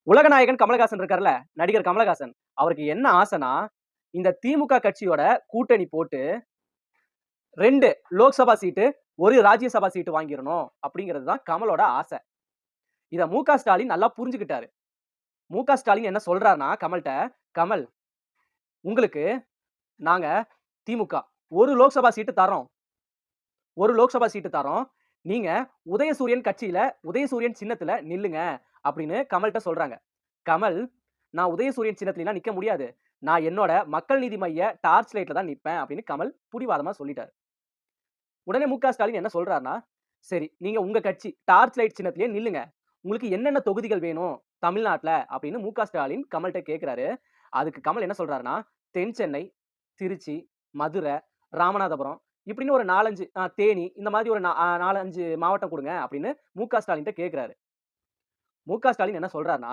உலகநாயகன் கமலஹாசன் இருக்கார்ல, நடிகர் கமலஹாசன். அவருக்கு என்ன ஆசைன்னா, இந்த திமுக கட்சியோட கூட்டணி போட்டு 2 லோக்சபா சீட்டு, 1 ராஜ்யசபா சீட்டு வாங்கிரணும் அப்படிங்கிறது தான் கமலோட ஆசை. இத மு.க. ஸ்டாலின் நல்லா புரிஞ்சுக்கிட்டாரு. மு.க. ஸ்டாலின் என்ன சொல்றாருன்னா கமல்ட்ட, "கமல், உங்களுக்கு நாங்க திமுக 1 லோக்சபா சீட்டு தர்றோம். 1 லோக்சபா சீட்டு தர்றோம். நீங்க உதயசூரியன் கட்சியில, உதயசூரியன் சின்னத்துல நில்லுங்க" அப்படின்னு கமல்ட்ட சொல்றாங்க. கமல், "நான் உதயசூரியன் சின்னத்துலலாம் நிக்க முடியாது. நான் என்னோட மக்கள் நீதி மய்ய டார்ச் லைட்ல தான் நிப்பேன்" அப்படின்னு கமல் புடிவாதமா சொல்லிட்டாரு. உடனே மு.க. ஸ்டாலின் என்ன சொல்றாருன்னா, "சரி, நீங்க உங்க கட்சி டார்ச் லைட் சின்னத்திலேயே நில்லுங்க. உங்களுக்கு என்னென்ன தொகுதிகள் வேணும் தமிழ்நாட்ல?" அப்படின்னு மு.க. ஸ்டாலின் கமல்ட்ட கேட்கிறாரு. அதுக்கு கமல் என்ன சொல்றாருன்னா, தென் சென்னை, திருச்சி, மதுரை, ராமநாதபுரம் இப்படின்னு ஒரு 4, 5 தேனி இந்த மாதிரி ஒரு 4, 5 மாவட்டம் குடுங்க அப்படின்னு மு.க. ஸ்டாலின்ட்ட கேட்கிறாரு. மு.க. ஸ்டாலின் என்ன சொல்றாருன்னா